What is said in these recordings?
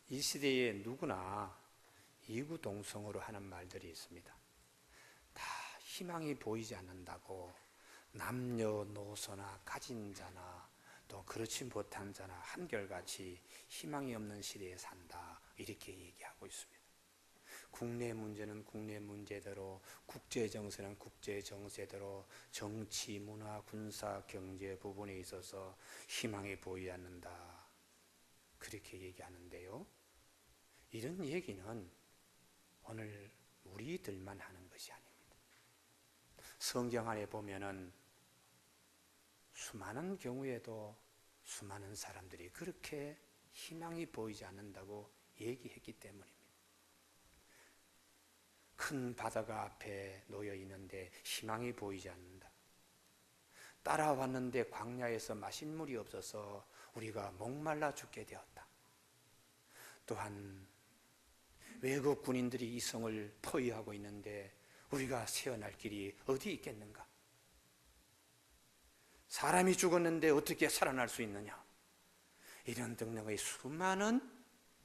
이 시대에 누구나 이구동성으로 하는 말들이 있습니다. 다 희망이 보이지 않는다고 남녀노소나 가진 자나 또 그렇지 못한 자나 한결같이 희망이 없는 시대에 산다, 이렇게 얘기하고 있습니다. 국내 문제는 국내 문제대로, 국제정세는 국제정세대로 정치, 문화, 군사, 경제 부분에 있어서 희망이 보이지 않는다, 그렇게 얘기하는데요, 이런 얘기는 오늘 우리들만 하는 것이 아닙니다. 성경 안에 보면은 수많은 경우에도 수많은 사람들이 그렇게 희망이 보이지 않는다고 얘기했기 때문입니다. 큰 바다가 앞에 놓여 있는데 희망이 보이지 않는다. 따라왔는데 광야에서 마실 물이 없어서 우리가 목말라 죽게 되었다. 또한 외국 군인들이 이 성을 포위하고 있는데 우리가 세어날 길이 어디 있겠는가? 사람이 죽었는데 어떻게 살아날 수 있느냐? 이런 등등의 수많은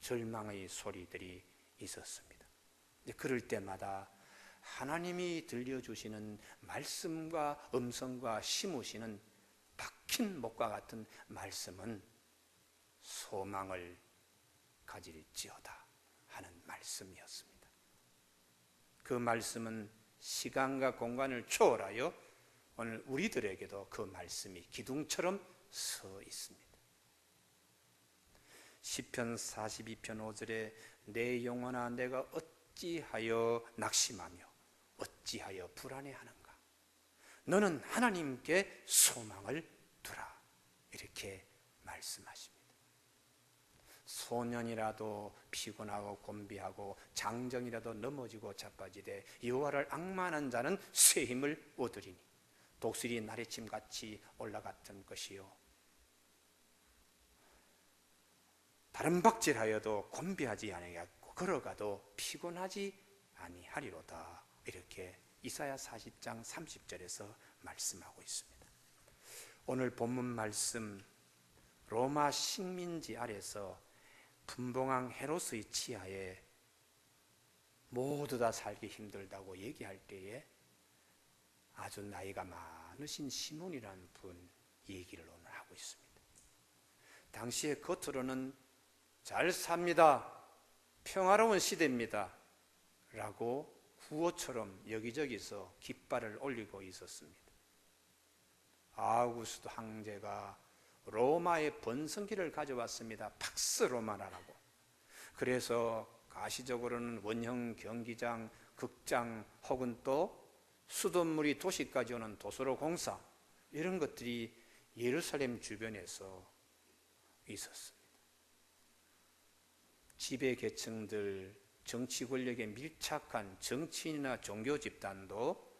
절망의 소리들이 있었습니다. 그럴 때마다 하나님이 들려주시는 말씀과 음성과 심으시는 박힌 목과 같은 말씀은 소망을 가질지어다 하는 말씀이었습니다. 그 말씀은 시간과 공간을 초월하여 오늘 우리들에게도 그 말씀이 기둥처럼 서 있습니다. 시편 42편 5절에 내 영혼아 내가 어찌하여 낙심하며 어찌하여 불안해하는가? 너는 하나님께 소망을 두라, 이렇게 말씀하십니다. 소년이라도 피곤하고 곤비하고 장정이라도 넘어지고 자빠지되 여호와를 앙만한 자는 새 힘을 얻으리니 독수리 나래침같이 올라갔던 것이요 다른 박질하여도 곤비하지 아니하고 걸어가도 피곤하지 아니하리로다, 이렇게 이사야 40장 30절에서 말씀하고 있습니다. 오늘 본문 말씀, 로마 식민지 아래서 분봉왕 헤롯의 치하에 모두 다 살기 힘들다고 얘기할 때에 아주 나이가 많으신 시몬이라는 분 얘기를 오늘 하고 있습니다. 당시에 겉으로는 잘 삽니다, 평화로운 시대입니다 라고 구호처럼 여기저기서 깃발을 올리고 있었습니다. 아우구스도 황제가 로마의 번성기를 가져왔습니다. 팍스 로마나라고. 그래서 가시적으로는 원형 경기장, 극장 혹은 또 수돗물이 도시까지 오는 도수로 공사, 이런 것들이 예루살렘 주변에서 있었습니다. 지배 계층들, 정치 권력에 밀착한 정치인이나 종교 집단도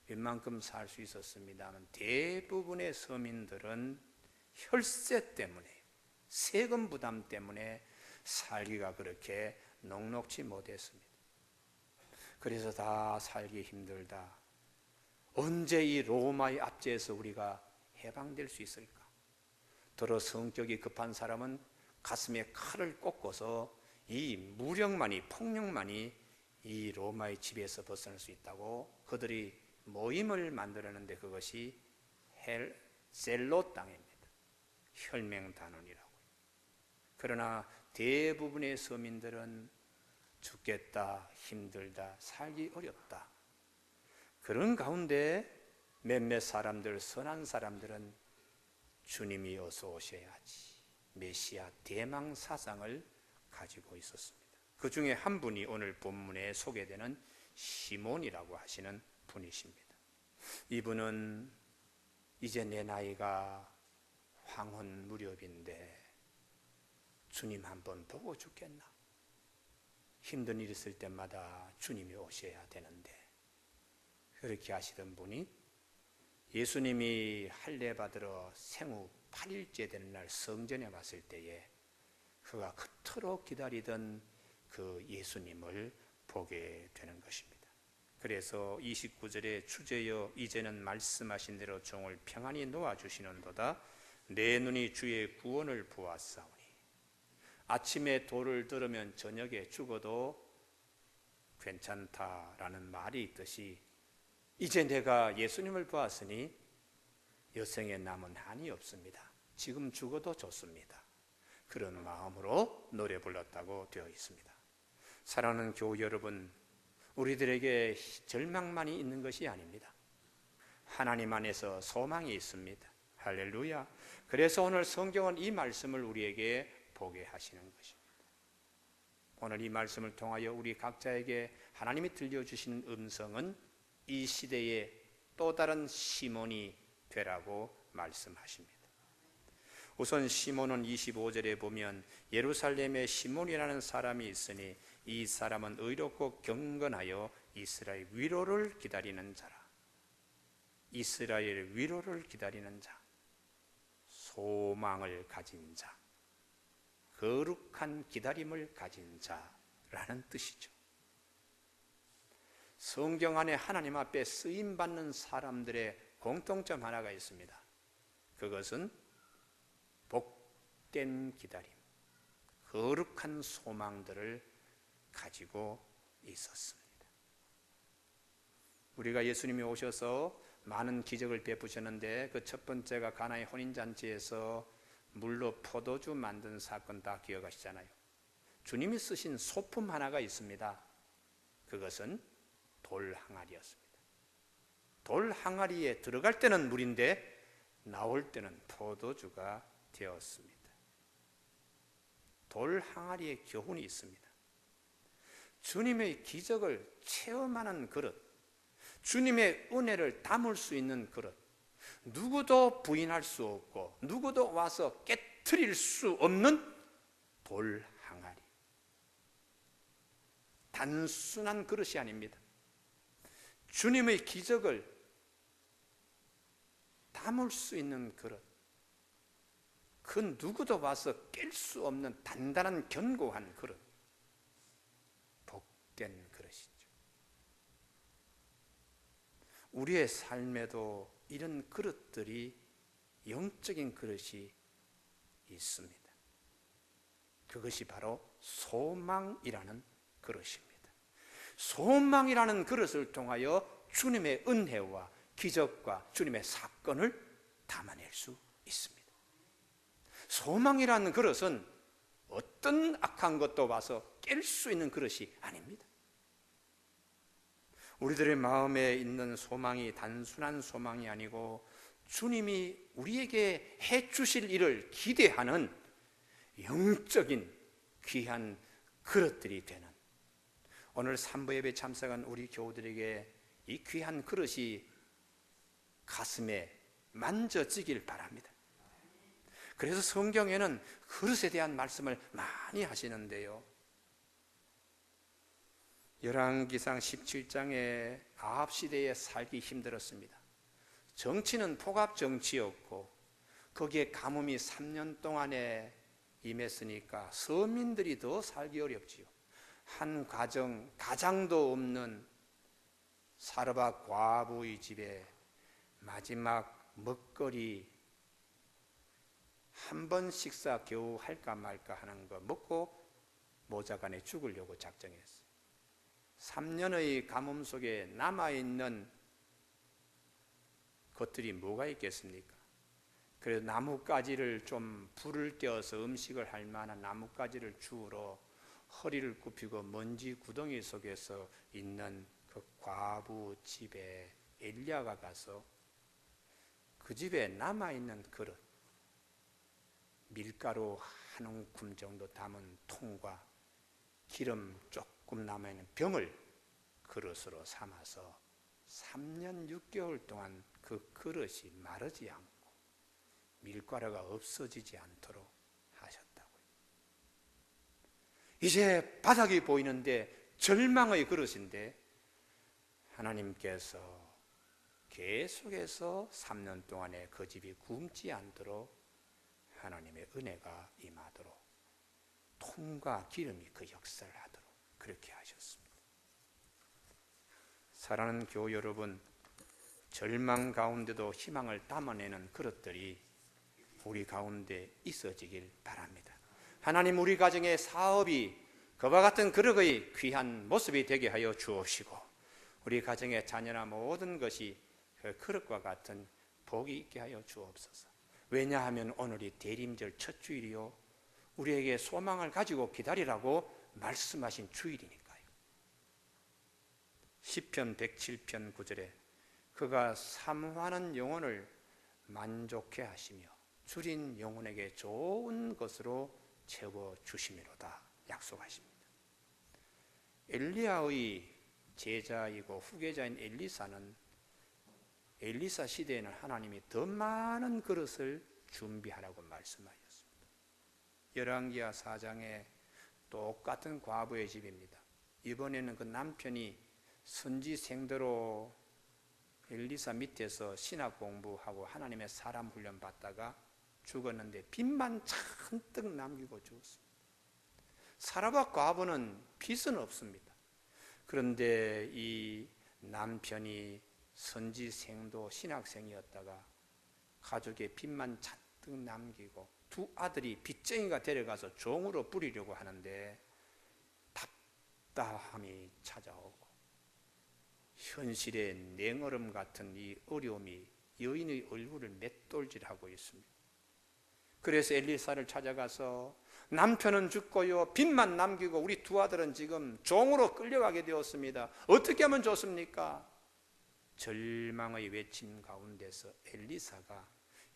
웬만큼 살 수 있었습니다만 대부분의 서민들은 혈세 때문에, 세금 부담 때문에 살기가 그렇게 녹록지 못했습니다. 그래서 다 살기 힘들다. 언제 이 로마의 압제에서 우리가 해방될 수 있을까? 더러 성격이 급한 사람은 가슴에 칼을 꽂고서 이 무력만이, 폭력만이 이 로마의 지배에서 벗어날 수 있다고 그들이 모임을 만들었는데 그것이 셀로 땅입니다. 혈맹단원이라고요. 그러나 대부분의 서민들은 죽겠다, 힘들다, 살기 어렵다. 그런 가운데 몇몇 사람들, 선한 사람들은 주님이 어서 오셔야지, 메시아 대망 사상을 가지고 있었습니다. 그 중에 한 분이 오늘 본문에 소개되는 시몬이라고 하시는 분이십니다. 이분은 이제 내 나이가 황혼 무렵인데 주님 한번 보고 죽겠나? 힘든 일 있을 때마다 주님이 오셔야 되는데, 그렇게 하시던 분이 예수님이 할례 받으러 생후 8일째 되는 날 성전에 왔을 때에 그가 그토록 기다리던 그 예수님을 보게 되는 것입니다. 그래서 29절에 주제여 이제는 말씀하신 대로 종을 평안히 놓아주시는도다. 내 눈이 주의 구원을 보았사오니 아침에 돌을 들으면 저녁에 죽어도 괜찮다라는 말이 있듯이 이제 내가 예수님을 보았으니 여생에 남은 한이 없습니다. 지금 죽어도 좋습니다. 그런 마음으로 노래 불렀다고 되어 있습니다. 사랑하는 교우 여러분, 우리들에게 절망만이 있는 것이 아닙니다. 하나님 안에서 소망이 있습니다. 할렐루야. 그래서 오늘 성경은 이 말씀을 우리에게 보게 하시는 것입니다. 오늘 이 말씀을 통하여 우리 각자에게 하나님이 들려주시는 음성은 이 시대의 또 다른 시몬이 되라고 말씀하십니다. 우선 시몬은 25절에 보면 예루살렘에 시몬이라는 사람이 있으니 이 사람은 의롭고 경건하여 이스라엘 위로를 기다리는 자라. 이스라엘 위로를 기다리는 자, 소망을 가진 자, 거룩한 기다림을 가진 자라는 뜻이죠. 성경 안에 하나님 앞에 쓰임받는 사람들의 공통점 하나가 있습니다. 그것은 복된 기다림, 거룩한 소망들을 가지고 있었습니다. 우리가 예수님이 오셔서 많은 기적을 베푸셨는데 그 첫 번째가 가나의 혼인잔치에서 물로 포도주 만든 사건 다 기억하시잖아요. 주님이 쓰신 소품 하나가 있습니다. 그것은 돌 항아리였습니다. 돌 항아리에 들어갈 때는 물인데 나올 때는 포도주가 되었습니다. 돌 항아리에 교훈이 있습니다. 주님의 기적을 체험하는 그릇, 주님의 은혜를 담을 수 있는 그릇, 누구도 부인할 수 없고 누구도 와서 깨트릴 수 없는 돌 항아리. 단순한 그릇이 아닙니다. 주님의 기적을 담을 수 있는 그릇, 그 누구도 와서 깰 수 없는 단단한 견고한 그릇, 복된 그릇이죠. 우리의 삶에도 이런 그릇들이, 영적인 그릇이 있습니다. 그것이 바로 소망이라는 그릇입니다. 소망이라는 그릇을 통하여 주님의 은혜와 기적과 주님의 사건을 담아낼 수 있습니다. 소망이라는 그릇은 어떤 악한 것도 와서 깰 수 있는 그릇이 아닙니다. 우리들의 마음에 있는 소망이 단순한 소망이 아니고 주님이 우리에게 해주실 일을 기대하는 영적인 귀한 그릇들이 되는, 오늘 산부 예배 참석한 우리 교우들에게 이 귀한 그릇이 가슴에 만져지길 바랍니다. 그래서 성경에는 그릇에 대한 말씀을 많이 하시는데요, 열왕기상 17장에 아합 시대에 살기 힘들었습니다. 정치는 폭압 정치였고 거기에 가뭄이 3년 동안에 임했으니까 서민들이 더 살기 어렵지요. 한 가장도 없는 사르밧 과부의 집에 마지막 먹거리 한 번 식사 겨우 할까 말까 하는 거 먹고 모자간에 죽으려고 작정했어요. 3년의 가뭄 속에 남아있는 것들이 뭐가 있겠습니까? 그래서 나뭇가지를 좀 불을 떼어서 음식을 할 만한 나뭇가지를 주우러 허리를 굽히고 먼지 구덩이 속에서 있는 그 과부 집에 엘리야가 가서 그 집에 남아있는 그릇, 밀가루 한 움큼 정도 담은 통과 기름 조금 남아있는 병을 그릇으로 삼아서 3년 6개월 동안 그 그릇이 마르지 않고 밀가루가 없어지지 않도록 하셨다고요. 이제 바닥이 보이는데 절망의 그릇인데 하나님께서 계속해서 3년 동안에 그 집이 굶지 않도록 하나님의 은혜가 임하도록 통과 기름이 그 역사를 하도록 그렇게 하셨습니다. 사랑하는 교우 여러분, 절망 가운데도 희망을 담아내는 그릇들이 우리 가운데 있어지길 바랍니다. 하나님 우리 가정의 사업이 그와 같은 그릇의 귀한 모습이 되게 하여 주옵시고 우리 가정의 자녀나 모든 것이 그 그릇과 같은 복이 있게 하여 주옵소서. 왜냐하면 오늘이 대림절 첫 주일이요 우리에게 소망을 가지고 기다리라고 말씀하신 주일이니까요. 시편 107편 9절에 그가 사모하는 영혼을 만족해 하시며 줄인 영혼에게 좋은 것으로 채워주심이로다 약속하십니다. 엘리야의 제자이고 후계자인 엘리사 시대에는 하나님이 더 많은 그릇을 준비하라고 말씀하셨습니다. 열왕기하 4장에 똑같은 과부의 집입니다. 이번에는 그 남편이 선지생대로 엘리사 밑에서 신학 공부하고 하나님의 사람 훈련 받다가 죽었는데 빚만 잔뜩 남기고 죽었습니다. 사라밧 과부는 빚은 없습니다. 그런데 이 남편이 선지생도 신학생이었다가 가족의 빚만 잔뜩 남기고 두 아들이 빚쟁이가 데려가서 종으로 부리려고 하는데 답답함이 찾아오고 현실의 냉얼음 같은 이 어려움이 여인의 얼굴을 맷돌질하고 있습니다. 그래서 엘리사를 찾아가서 남편은 죽고요 빚만 남기고 우리 두 아들은 지금 종으로 끌려가게 되었습니다. 어떻게 하면 좋습니까? 절망의 외침 가운데서 엘리사가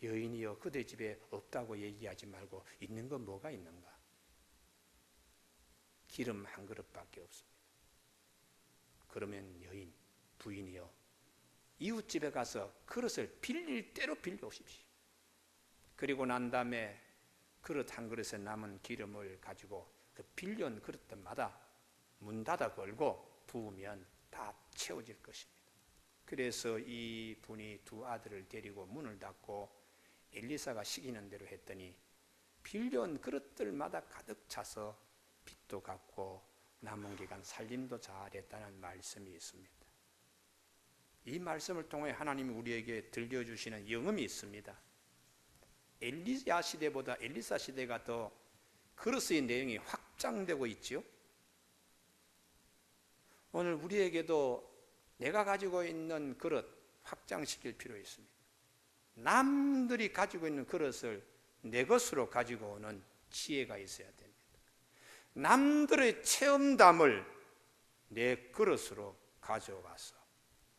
여인이여 그대 집에 없다고 얘기하지 말고 있는 건 뭐가 있는가? 기름 한 그릇밖에 없습니다. 그러면 여인 부인이여 이웃집에 가서 그릇을 빌릴 대로 빌려 오십시오. 그리고 난 다음에 그릇 한 그릇에 남은 기름을 가지고 그 빌려온 그릇들마다 문 닫아 걸고 부으면 다 채워질 것입니다. 그래서 이 분이 두 아들을 데리고 문을 닫고 엘리사가 시키는 대로 했더니 빌려온 그릇들마다 가득 차서 빚도 갚고 남은 기간 살림도 잘했다는 말씀이 있습니다. 이 말씀을 통해 하나님이 우리에게 들려주시는 영음이 있습니다. 엘리야 시대보다 엘리사 시대가 더 그릇의 내용이 확장되고 있지요. 오늘 우리에게도 내가 가지고 있는 그릇 확장시킬 필요 있습니다. 남들이 가지고 있는 그릇을 내 것으로 가지고 오는 지혜가 있어야 됩니다. 남들의 체험담을 내 그릇으로 가져와서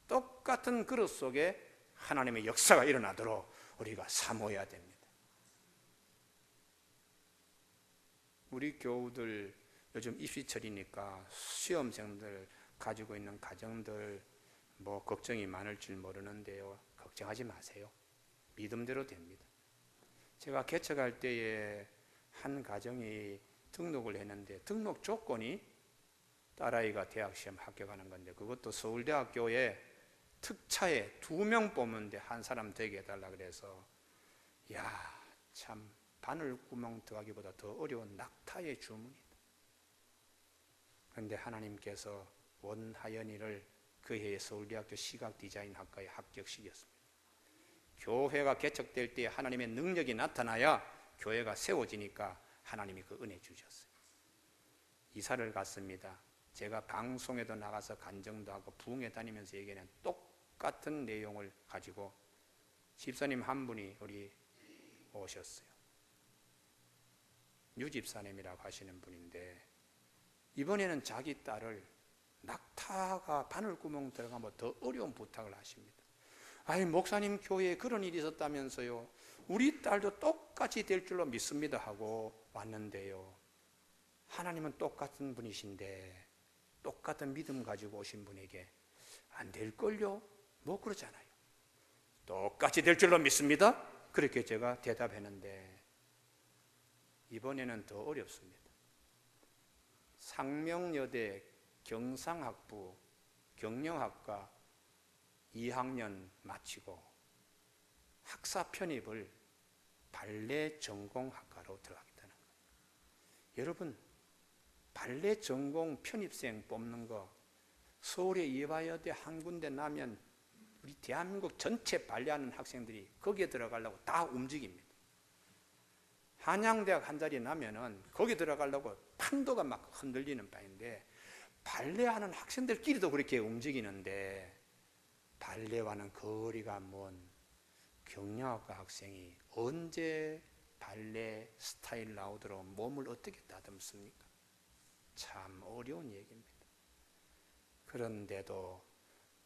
똑같은 그릇 속에 하나님의 역사가 일어나도록 우리가 사모해야 됩니다. 우리 교우들 요즘 입시철이니까 시험생들 가지고 있는 가정들 뭐 걱정이 많을 줄 모르는데요. 걱정하지 마세요. 믿음대로 됩니다. 제가 개척할 때에 한 가정이 등록을 했는데 등록 조건이 딸아이가 대학시험 합격하는 건데 그것도 서울대학교에 특차에 2명 뽑는데 한 사람 되게 해달라 그래서 참 바늘구멍 들어가기보다 더 어려운 낙타의 주문이다. 그런데 하나님께서 원하연이를 그 해에 서울대학교 시각디자인학과에 합격시켰습니다. 교회가 개척될 때 하나님의 능력이 나타나야 교회가 세워지니까 하나님이 그 은혜 주셨어요. 이사를 갔습니다. 제가 방송에도 나가서 간증도 하고 부흥회 다니면서 얘기하는 똑같은 내용을 가지고 집사님 한 분이 우리 오셨어요. 유집사님이라고 하시는 분인데 이번에는 자기 딸을 낙타가 바늘구멍 들어가면 더 어려운 부탁을 하십니다. 아니 목사님 교회에 그런 일이 있었다면서요. 우리 딸도 똑같이 될 줄로 믿습니다 하고 왔는데요. 하나님은 똑같은 분이신데 똑같은 믿음 가지고 오신 분에게 안 될걸요? 뭐 그러잖아요. 똑같이 될 줄로 믿습니다. 그렇게 제가 대답했는데 이번에는 더 어렵습니다. 상명여대 경상학부 경영학과 2학년 마치고 학사 편입을 발레 전공학과로 들어가겠다는 거예요. 여러분 발레 전공 편입생 뽑는 거 서울의 예화여대 한 군데 나면 우리 대한민국 전체 발레하는 학생들이 거기에 들어가려고 다 움직입니다. 한양대학 한 자리 나면은 거기 들어가려고 판도가 막 흔들리는 바인데, 발레하는 학생들끼리도 그렇게 움직이는데 발레와는 거리가 먼 경영학과 학생이 언제 발레 스타일 나오도록 몸을 어떻게 다듬습니까? 참 어려운 얘기입니다. 그런데도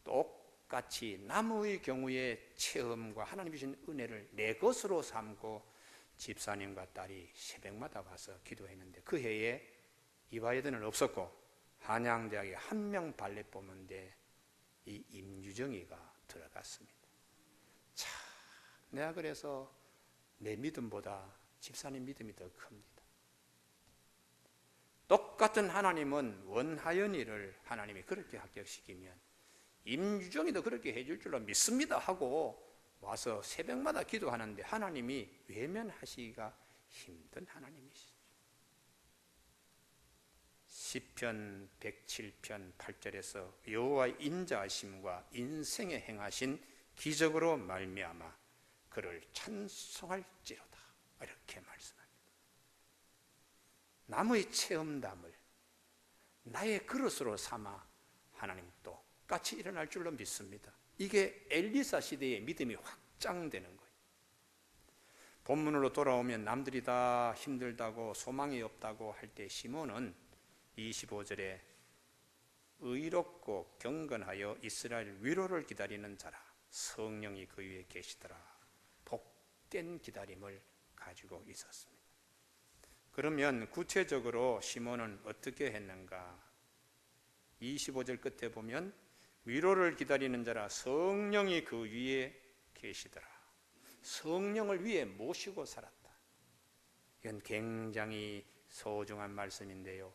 똑같이 나무의 경우에 체험과 하나님 주신 은혜를 내 것으로 삼고 집사님과 딸이 새벽마다 와서 기도했는데, 그 해에 이화여대는 없었고 한양대학에 한 명 발레 뽑는데 이 임유정이가 들어갔습니다. 참, 내가 그래서 내 믿음보다 집사님 믿음이 더 큽니다. 똑같은 하나님은 원하연이를 하나님이 그렇게 합격시키면 임유정이도 그렇게 해줄 줄로 믿습니다 하고 와서 새벽마다 기도하는데 하나님이 외면하시기가 힘든 하나님이시죠. 시편 107편 8절에서 여호와의 인자하심과 인생에 행하신 기적으로 말미암아 그를 찬송할지로다, 이렇게 말씀합니다. 나무의 체험담을 나의 그릇으로 삼아 하나님 똑같이 일어날 줄로 믿습니다. 이게 엘리사 시대의 믿음이 확장되는 거예요. 본문으로 돌아오면 남들이 다 힘들다고 소망이 없다고 할 때 시몬은 25절에 의롭고 경건하여 이스라엘 위로를 기다리는 자라 성령이 그 위에 계시더라, 복된 기다림을 가지고 있었습니다. 그러면 구체적으로 시몬은 어떻게 했는가? 25절 끝에 보면 위로를 기다리는 자라 성령이 그 위에 계시더라. 성령을 위에 모시고 살았다. 이건 굉장히 소중한 말씀인데요.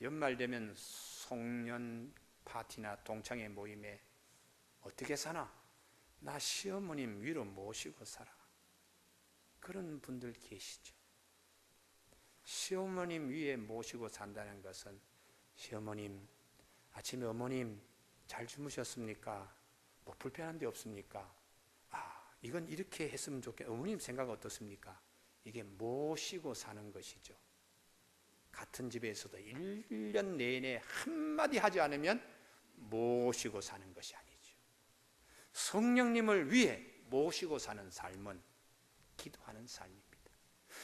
연말 되면 송년 파티나 동창회 모임에 어떻게 사나? 나 시어머님 위로 모시고 살아. 그런 분들 계시죠. 시어머님 위에 모시고 산다는 것은 시어머님, 아침에 어머님 잘 주무셨습니까? 뭐 불편한 데 없습니까? 이건 이렇게 했으면 좋겠, 어머님 생각 어떻습니까? 이게 모시고 사는 것이죠. 같은 집에서도 1년 내내 한마디 하지 않으면 모시고 사는 것이 아니죠. 성령님을 위해 모시고 사는 삶은 기도하는 삶입니다.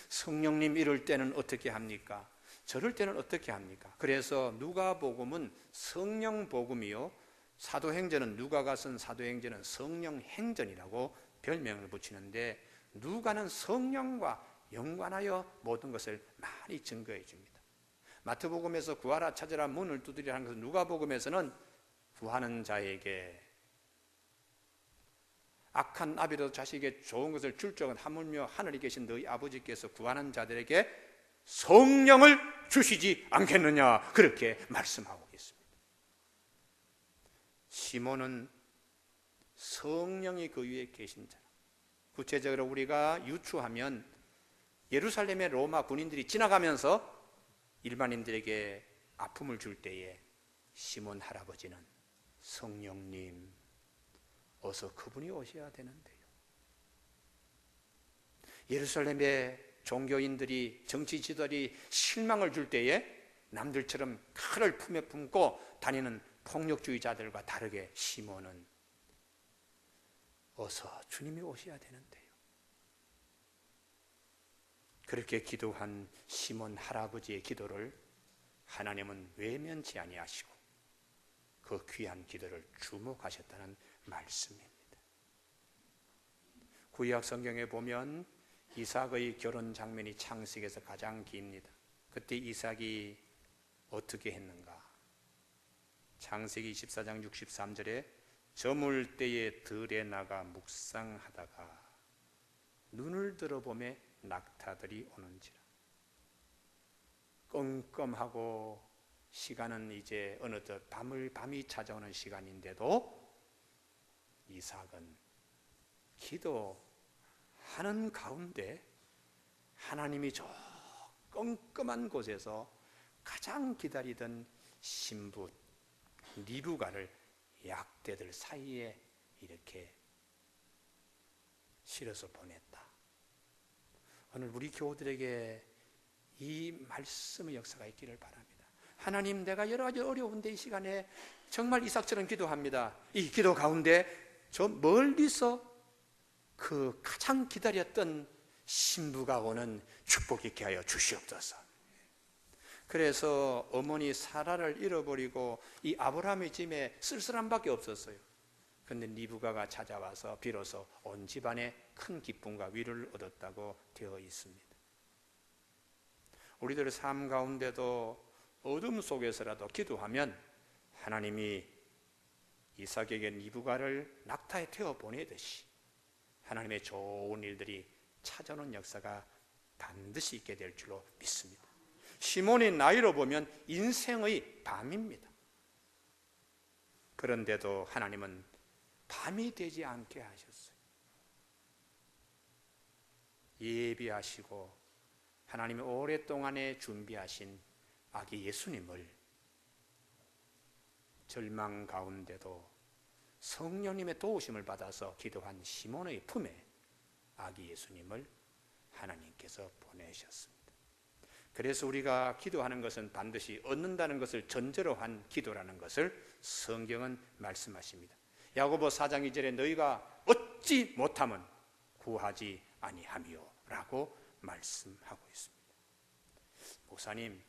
성령님 이럴 때는 어떻게 합니까? 저럴 때는 어떻게 합니까? 그래서 누가복음은 성령복음이요, 사도행전은 누가가 쓴 사도행전은 성령행전이라고 별명을 붙이는데, 누가는 성령과 연관하여 모든 것을 많이 증거해 줍니다. 마태복음에서 구하라 찾으라 문을 두드리라 하는 것은, 누가복음에서는 구하는 자에게 악한 아비도 자식에게 좋은 것을 줄 적은 하물며 하늘에 계신 너희 아버지께서 구하는 자들에게 성령을 주시지 않겠느냐, 그렇게 말씀하고 있습니다. 시몬은 성령이 그 위에 계신 자. 구체적으로 우리가 유추하면 예루살렘의 로마 군인들이 지나가면서 일반인들에게 아픔을 줄 때에 시몬 할아버지는 성령님 어서 그분이 오셔야 되는데요. 예루살렘의 종교인들이, 정치 지도자들이 실망을 줄 때에 남들처럼 칼을 품에 품고 다니는 폭력주의자들과 다르게 시몬은 어서 주님이 오셔야 되는데요. 그렇게 기도한 시몬 할아버지의 기도를 하나님은 외면치 아니하시고 그 귀한 기도를 주목하셨다는 말씀입니다. 구약 성경에 보면 이삭의 결혼 장면이 창세기에서 가장 깁니다. 그때 이삭이 어떻게 했는가? 창세기 24장 63절에 저물 때에 들에 나가 묵상하다가 눈을 들어보매 낙타들이 오는지라. 껌껌하고 시간은 이제 어느덧 밤이 찾아오는 시간인데도 이삭은 기도하는 가운데 하나님이 저 껌껌한 곳에서 가장 기다리던 신부 리브가를 약대들 사이에 이렇게 실어서 보냈다. 오늘 우리 교우들에게 이 말씀의 역사가 있기를 바랍니다. 하나님, 내가 여러 가지 어려운데 이 시간에 정말 이삭처럼 기도합니다. 이 기도 가운데 저 멀리서 그 가장 기다렸던 신부가 오는 축복 있게 하여 주시옵소서. 그래서 어머니 사라를 잃어버리고 이 아브라함의 집에 쓸쓸함밖에 없었어요. 그런데 리브가가 찾아와서 비로소 온 집안에 큰 기쁨과 위로를 얻었다고 되어 있습니다. 우리들의 삶 가운데도 어둠 속에서라도 기도하면 하나님이 이삭에게 리브가를 낙타에 태워 보내듯이 하나님의 좋은 일들이 찾아오는 역사가 반드시 있게 될 줄로 믿습니다. 시몬의 나이로 보면 인생의 밤입니다. 그런데도 하나님은 밤이 되지 않게 하셨어요. 예비하시고 하나님이 오랫동안에 준비하신 아기 예수님을 절망 가운데도 성령님의 도우심을 받아서 기도한 시몬의 품에 아기 예수님을 하나님께서 보내셨습니다. 그래서 우리가 기도하는 것은 반드시 얻는다는 것을 전제로 한 기도라는 것을 성경은 말씀하십니다. 야고보 4장 2절에 너희가 얻지 못하면 구하지 아니하며 라고 말씀하고 있습니다. 목사님,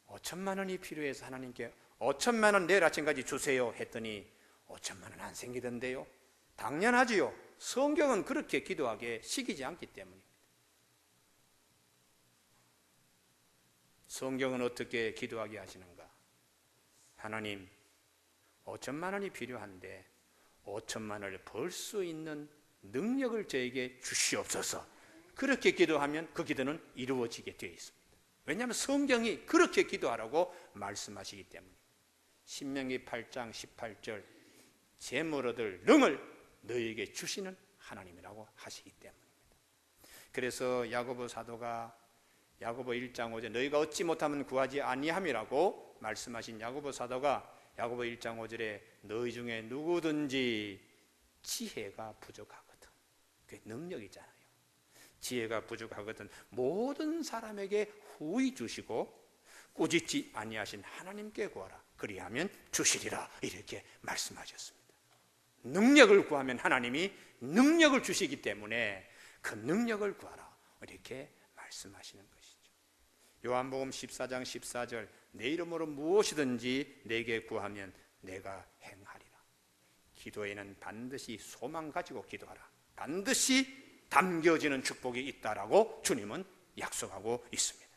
5천만 원이 필요해서 하나님께 5천만 원 내일 아침까지 주세요 했더니 5천만 원 안 생기던데요. 당연하지요. 성경은 그렇게 기도하게 시키지 않기 때문입니다. 성경은 어떻게 기도하게 하시는가? 하나님, 5천만 원이 필요한데 5천만 원을 벌 수 있는 능력을 저에게 주시옵소서. 그렇게 기도하면 그 기도는 이루어지게 되어 있습니다. 왜냐하면 성경이 그렇게 기도하라고 말씀하시기 때문입니다. 신명기 8장 18절 재물 얻을 능을 너희에게 주시는 하나님이라고 하시기 때문입니다. 그래서 야고보 사도가 야고보 1장 5절 너희가 얻지 못하면 구하지 아니함이라고 말씀하신 야고보 사도가 야고보 1장 5절에 너희 중에 누구든지 지혜가 부족하거든. 그게 능력이잖아요. 지혜가 부족하거든 모든 사람에게 후히 주시고 꾸짖지 아니하신 하나님께 구하라. 그리하면 주시리라. 이렇게 말씀하셨습니다. 능력을 구하면 하나님이 능력을 주시기 때문에 그 능력을 구하라. 이렇게 말씀하시는 것이죠. 요한복음 14장 14절 내 이름으로 무엇이든지 내게 구하면 내가 행하리라. 기도에는 반드시 소망 가지고 기도하라. 반드시 담겨지는 축복이 있다라고 주님은 약속하고 있습니다.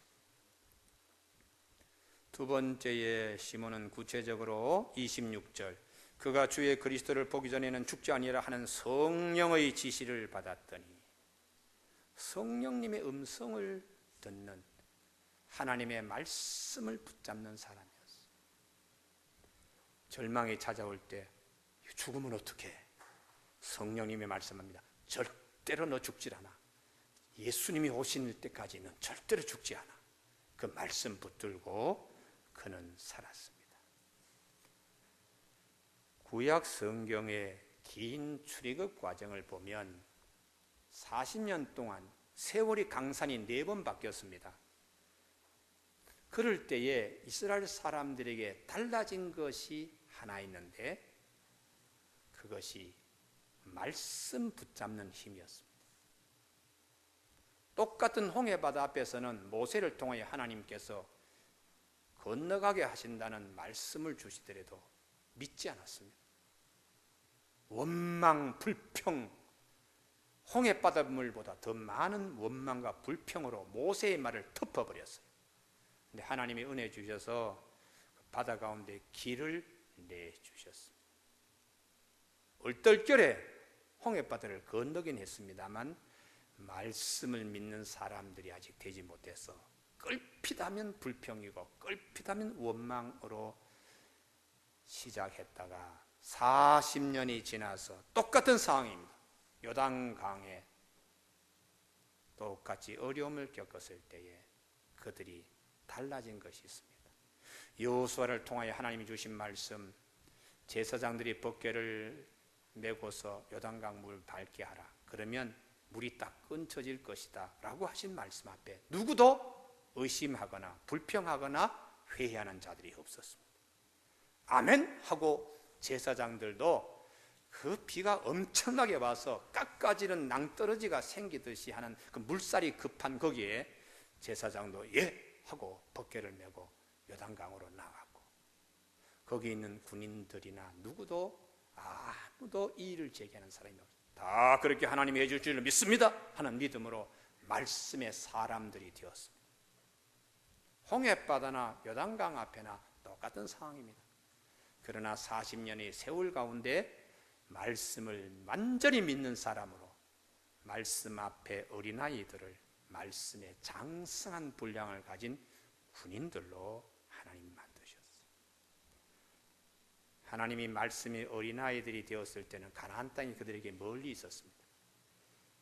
두 번째의 시몬은 구체적으로 26절 그가 주의 그리스도를 보기 전에는 죽지 아니하라 하는 성령의 지시를 받았더니 성령님의 음성을 듣는 하나님의 말씀을 붙잡는 사람이었어요. 절망이 찾아올 때 죽으면 어떡해? 성령님이 말씀합니다. 절대로 너 죽질 않아. 예수님이 오실 때까지는 절대로 죽지 않아. 그 말씀 붙들고 그는 살았습니다. 구약 성경의 긴 출애굽 과정을 보면 40년 동안 세월이 강산이 4번 바뀌었습니다. 그럴 때에 이스라엘 사람들에게 달라진 것이 하나 있는데 그것이 말씀 붙잡는 힘이었습니다. 똑같은 홍해바다 앞에서는 모세를 통하여 하나님께서 건너가게 하신다는 말씀을 주시더라도 믿지 않았습니다. 원망, 불평, 홍해바닷물보다 더 많은 원망과 불평으로 모세의 말을 덮어버렸어요. 근데 하나님이 은혜 주셔서 바다 가운데 길을 내주셨습니다. 얼떨결에 홍해바다를 건너긴 했습니다만 말씀을 믿는 사람들이 아직 되지 못해서 껄핏하면 불평이고 껄핏하면 원망으로 시작했다가 40년이 지나서 똑같은 상황입니다. 요단강에 똑같이 어려움을 겪었을 때에 그들이 달라진 것이 있습니다. 여호수아를 통하여 하나님이 주신 말씀 제사장들이 법궤를 메고서 요단강 물을 밟게 하라. 그러면 물이 딱 끊쳐질 것이다 라고 하신 말씀 앞에 누구도 의심하거나 불평하거나 회의하는 자들이 없었습니다. 아멘 하고 제사장들도 그 비가 엄청나게 와서 깎아지는 낭떠러지가 생기듯이 하는 그 물살이 급한 거기에 제사장도 예 하고 벗개를 메고 요단강으로 나갔고, 거기 있는 군인들이나 누구도 아무도 이의를 제기하는 사람이 없어요. 다 그렇게 하나님이 해줄 줄을 믿습니다 하는 믿음으로 말씀의 사람들이 되었습니다. 홍해바다나 요단강 앞에나 똑같은 상황입니다. 그러나 40년의 세월 가운데 말씀을 완전히 믿는 사람으로 말씀 앞에 어린아이들을 말씀의 장성한 분량을 가진 군인들로 하나님 만드셨어요. 하나님이 말씀의 어린아이들이 되었을 때는 가나안 땅이 그들에게 멀리 있었습니다.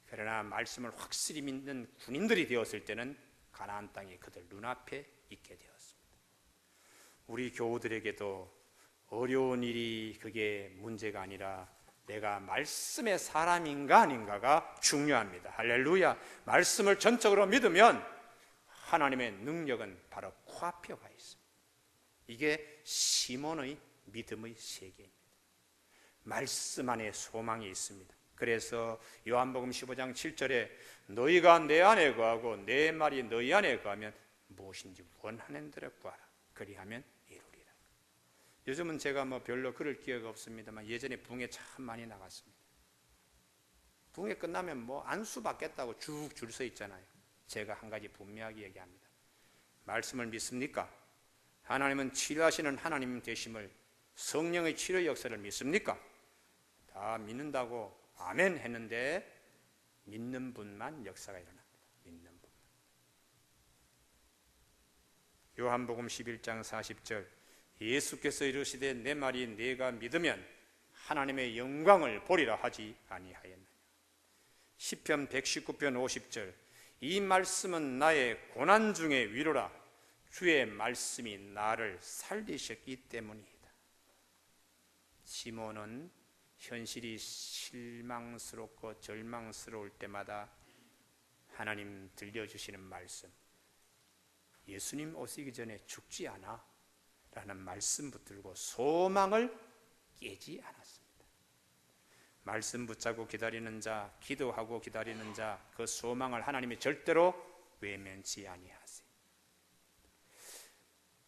그러나 말씀을 확실히 믿는 군인들이 되었을 때는 가나안 땅이 그들 눈앞에 있게 되었습니다. 우리 교우들에게도 어려운 일이 그게 문제가 아니라 내가 말씀의 사람인가 아닌가가 중요합니다. 할렐루야. 말씀을 전적으로 믿으면 하나님의 능력은 바로 코앞에 와 있습니다. 이게 시몬의 믿음의 세계입니다. 말씀 안에 소망이 있습니다. 그래서 요한복음 15장 7절에 너희가 내 안에 거하고 내 말이 너희 안에 거하면 무엇인지 원하는 대로 구하라. 그리하면 이루리라. 요즘은 제가 별로 그럴 기회가 없습니다만 예전에 붕에 참 많이 나갔습니다. 붕에 끝나면 안수 받겠다고 쭉 줄 서 있잖아요. 제가 한 가지 분명하게 얘기합니다. 말씀을 믿습니까? 하나님은 치료하시는 하나님 되심을, 성령의 치료 역사를 믿습니까? 다 믿는다고 아멘 했는데 믿는 분만 역사가 일어납니다. 믿는 분만. 요한복음 11장 40절 예수께서 이르시되 내 말이 네가 믿으면 하나님의 영광을 보리라 하지 아니하였느냐. 시편 119편 50절 이 말씀은 나의 고난 중의 위로라. 주의 말씀이 나를 살리셨기 때문이다. 시몬은 현실이 실망스럽고 절망스러울 때마다 하나님 들려주시는 말씀, 예수님 오시기 전에 죽지 않아 라는 말씀 붙들고 소망을 깨지 않았습니다. 말씀 붙잡고 기다리는 자, 기도하고 기다리는 자, 그 소망을 하나님이 절대로 외면치 아니하세요.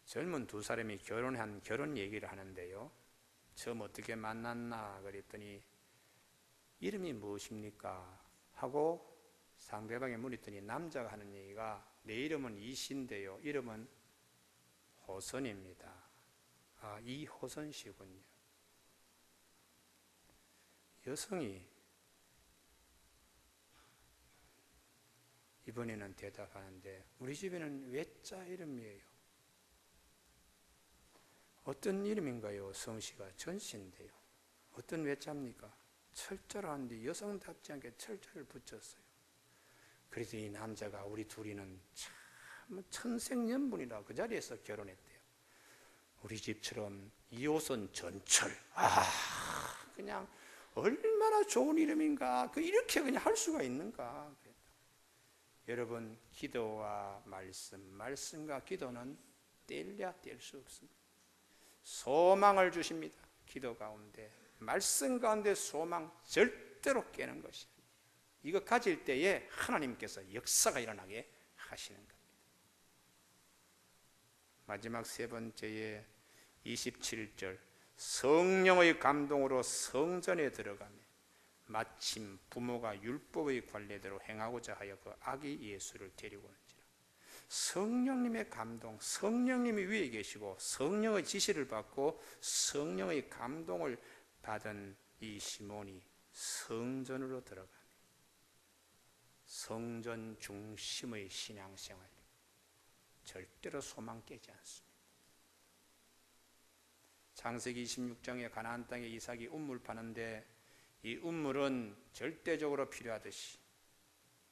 젊은 두 사람이 결혼한 결혼 얘기를 하는데요, 처음 어떻게 만났나 그랬더니 이름이 무엇입니까? 하고 상대방이 물었더니 남자가 하는 얘기가 내 이름은 이신데요, 이름은 호선입니다. 이호선 씨군요. 여성이 이번에는 대답하는데 우리 집에는 외자 이름이에요. 어떤 이름인가요? 성씨가 전씨인데요. 어떤 외자입니까? 철자로 하는데 여성답지 않게 철자를 붙였어요. 그래서 이 남자가 우리 둘이는 참 천생연분이라 그 자리에서 결혼했대요. 우리 집처럼 이호선 전철, 그냥 얼마나 좋은 이름인가, 이렇게 그냥 할 수가 있는가. 여러분, 기도와 말씀과 기도는 뗄래야 뗄 수 없습니다. 소망을 주십니다. 기도 가운데, 말씀 가운데 소망 절대로 깨는 것이 아니에요. 이거 가질 때에 하나님께서 역사가 일어나게 하시는 겁니다. 마지막 세 번째에 27절 성령의 감동으로 성전에 들어가며 마침 부모가 율법의 관례대로 행하고자 하여 그 아기 예수를 데리고 오는지라. 성령님의 감동, 성령님이 위에 계시고 성령의 지시를 받고 성령의 감동을 받은 이 시몬이 성전으로 들어가며 성전 중심의 신앙생활, 절대로 소망 깨지 않습니다. 창세기 26장에 가나안 땅에 이삭이 우물 파는데 이 우물은 절대적으로 필요하듯이,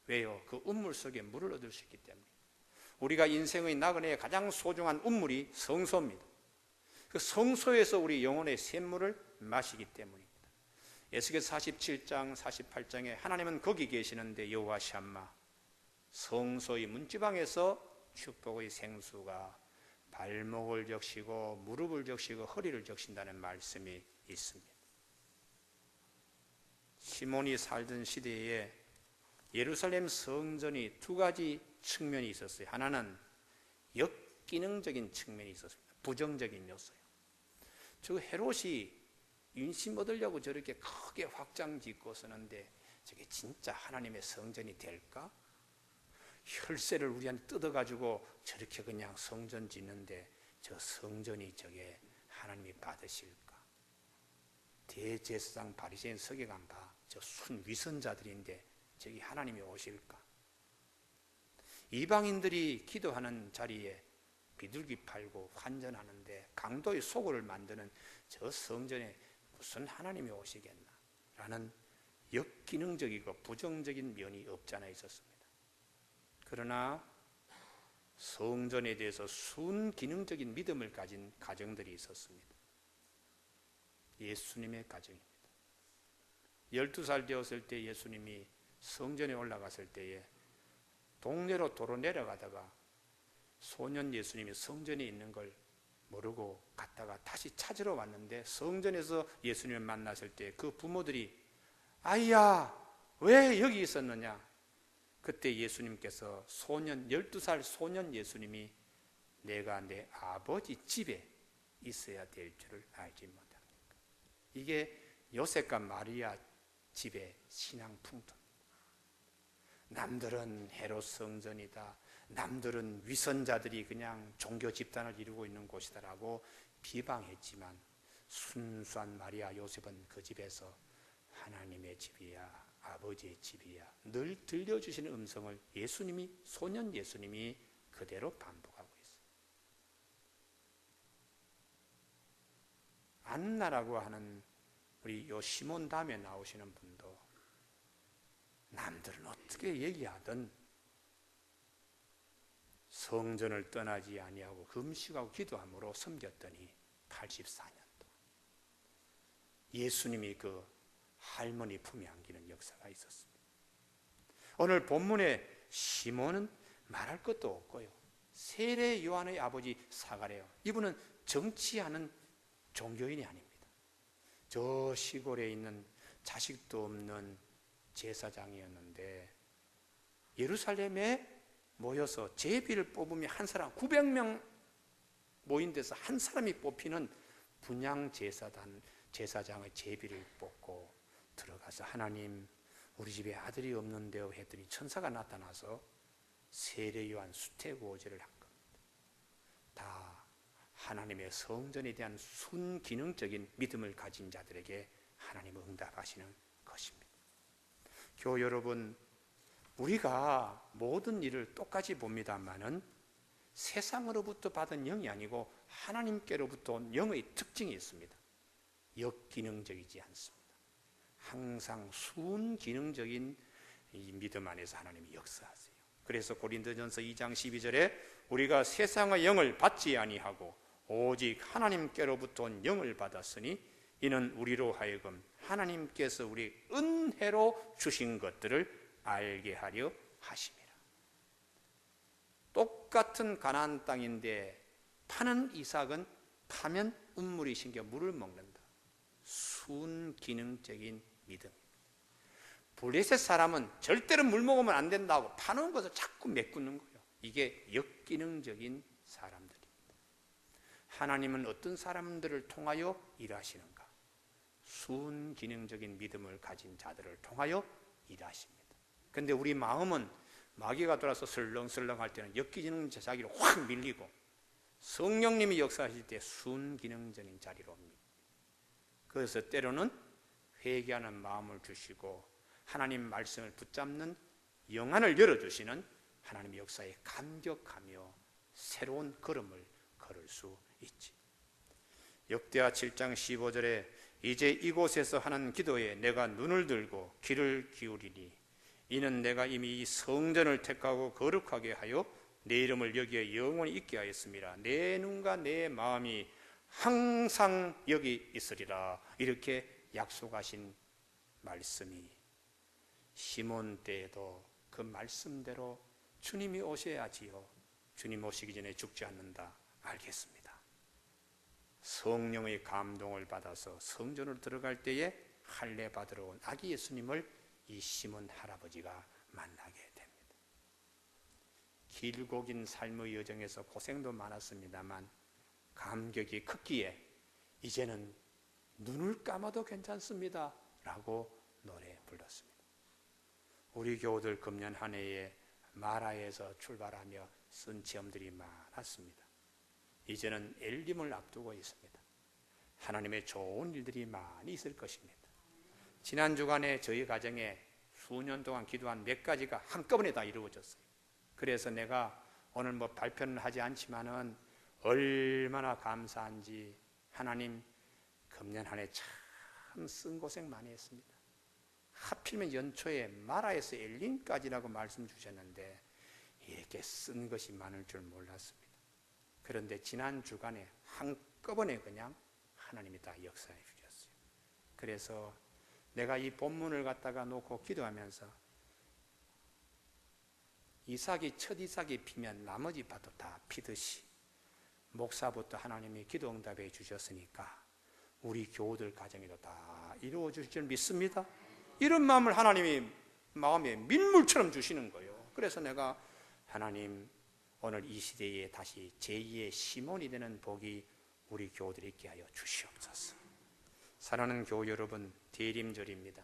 왜요? 그 우물 속에 물을 얻을 수 있기 때문에. 우리가 인생의 나그네에 가장 소중한 우물이 성소입니다. 그 성소에서 우리 영혼의 샘물을 마시기 때문입니다. 에스겔 47장 48장에 하나님은 거기 계시는데 여호와 샴마 성소의 문지방에서 축복의 생수가 발목을 적시고 무릎을 적시고 허리를 적신다는 말씀이 있습니다. 시몬이 살던 시대에 예루살렘 성전이 두 가지 측면이 있었어요. 하나는 역기능적인 측면이 있었습니다. 부정적인 요소요. 저 헤롯이 윤심 얻으려고 저렇게 크게 확장 짓고 쓰는데 저게 진짜 하나님의 성전이 될까? 혈세를 우리한테 뜯어가지고 저렇게 그냥 성전 짓는데 저 성전이 저게 하나님이 받으실까? 대제사장 바리새인 서기관 봐. 저 순위선자들인데 저기 하나님이 오실까? 이방인들이 기도하는 자리에 비둘기 팔고 환전하는데 강도의 소굴을 만드는 저 성전에 무슨 하나님이 오시겠나? 라는 역기능적이고 부정적인 면이 없잖아 있었습니다. 그러나 성전에 대해서 순기능적인 믿음을 가진 가정들이 있었습니다. 예수님의 가정입니다. 12살 되었을 때 예수님이 성전에 올라갔을 때에 동네로 도로 내려가다가 소년 예수님이 성전에 있는 걸 모르고 갔다가 다시 찾으러 왔는데 성전에서 예수님을 만났을 때 그 부모들이 아이야 왜 여기 있었느냐? 그때 예수님께서 12살 소년 예수님이 내가 내 아버지 집에 있어야 될 줄을 알지 못합니까? 이게 요셉과 마리아 집의 신앙 풍토. 남들은 헤롯 성전이다. 남들은 위선자들이 그냥 종교 집단을 이루고 있는 곳이다라고 비방했지만 순수한 마리아 요셉은 그 집에서 하나님의 집이야, 아버지의 집이야 늘 들려주시는 음성을 예수님이 소년 예수님이 그대로 반복하고 있어요. 안나라고 하는 우리 요 시몬 다음에 나오시는 분도 남들은 어떻게 얘기하든 성전을 떠나지 아니하고 금식하고 기도함으로 섬겼더니 84년 동안 예수님이 그 할머니 품에 안기는 역사가 있었습니다. 오늘 본문에 시몬은 말할 것도 없고요. 세례 요한의 아버지 사가랴요. 이분은 정치하는 종교인이 아닙니다. 저 시골에 있는 자식도 없는 제사장이었는데 예루살렘에 모여서 제비를 뽑으면 한 사람 900명 모인 데서 한 사람이 뽑히는 분향 제사장의 제비를 뽑고 들어가서 하나님 우리 집에 아들이 없는데요 했더니 천사가 나타나서 세례 요한 수태구호제를 한 겁니다. 다 하나님의 성전에 대한 순기능적인 믿음을 가진 자들에게 하나님은 응답하시는 것입니다. 교우 여러분, 우리가 모든 일을 똑같이 봅니다만은 세상으로부터 받은 영이 아니고 하나님께로부터 온 영의 특징이 있습니다. 역기능적이지 않습니다. 항상 순기능적인 이 믿음 안에서 하나님이 역사하세요. 그래서 고린도전서 2장 12절에 우리가 세상의 영을 받지 아니하고 오직 하나님께로부터 온 영을 받았으니 이는 우리로 하여금 하나님께서 우리 은혜로 주신 것들을 알게 하려 하심이라. 똑같은 가나안 땅인데 파는 이삭은 파면 운물이 생겨 물을 먹는다. 순기능적인 믿음. 블레셋 사람은 절대로 물 먹으면 안 된다고 파는 것을 자꾸 메꾸는 거예요. 이게 역기능적인 사람들입니다. 하나님은 어떤 사람들을 통하여 일하시는가? 순기능적인 믿음을 가진 자들을 통하여 일하십니다. 그런데 우리 마음은 마귀가 돌아서 설렁설렁 할 때는 역기능 자기로 확 밀리고 성령님이 역사하실 때 순기능적인 자리로 옵니다. 그래서 때로는 회개하는 마음을 주시고 하나님 말씀을 붙잡는 영안을 열어주시는 하나님의 역사에 감격하며 새로운 걸음을 걸을 수 있지. 역대하 7장 15절에 이제 이곳에서 하는 기도에 내가 눈을 들고 귀를 기울이니 이는 내가 이미 이 성전을 택하고 거룩하게 하여 내 이름을 여기에 영원히 있게 하였습니다. 내 눈과 내 마음이 항상 여기 있으리라. 이렇게 약속하신 말씀이 시몬 때에도 그 말씀대로 주님이 오셔야지요, 주님 오시기 전에 죽지 않는다 알겠습니다. 성령의 감동을 받아서 성전으로 들어갈 때에 할례 받으러 온 아기 예수님을 이 시몬 할아버지가 만나게 됩니다. 길고 긴 삶의 여정에서 고생도 많았습니다만 감격이 컸기에 이제는 눈을 감아도 괜찮습니다 라고 노래 불렀습니다. 우리 교우들 금년 한 해에 마라에서 출발하며 쓴 체험들이 많았습니다. 이제는 엘림을 앞두고 있습니다. 하나님의 좋은 일들이 많이 있을 것입니다. 지난 주간에 저희 가정에 수년 동안 기도한 몇 가지가 한꺼번에 다 이루어졌어요. 그래서 내가 오늘 발표는 하지 않지만은 얼마나 감사한지, 하나님 금년 한 해 참 쓴고생 많이 했습니다. 하필이면 연초에 마라에서 엘림까지라고 말씀 주셨는데 이렇게 쓴 것이 많을 줄 몰랐습니다. 그런데 지난 주간에 한꺼번에 그냥 하나님이 다 역사해 주셨어요. 그래서 내가 이 본문을 갖다가 놓고 기도하면서 첫 이삭이 피면 나머지 밭도 다 피듯이 목사부터 하나님이 기도 응답해 주셨으니까 우리 교우들 가정에도 다 이루어 주실 줄 믿습니다. 이런 마음을 하나님이 마음에 민물처럼 주시는 거예요. 그래서 내가 하나님 오늘 이 시대에 다시 제2의 시몬이 되는 복이 우리 교우들이 있게 하여 주시옵소서. 사랑하는 교우 여러분, 대림절입니다.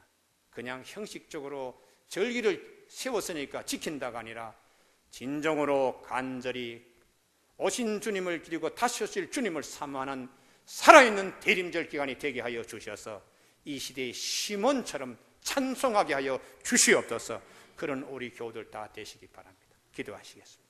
그냥 형식적으로 절기를 세웠으니까 지킨다가 아니라 진정으로 간절히 오신 주님을 기리고 다시 오실 주님을 사모하는 살아있는 대림절 기간이 되게 하여 주셔서 이 시대의 시몬처럼 찬송하게 하여 주시옵소서. 그런 우리 교우들 다 되시기 바랍니다. 기도하시겠습니다.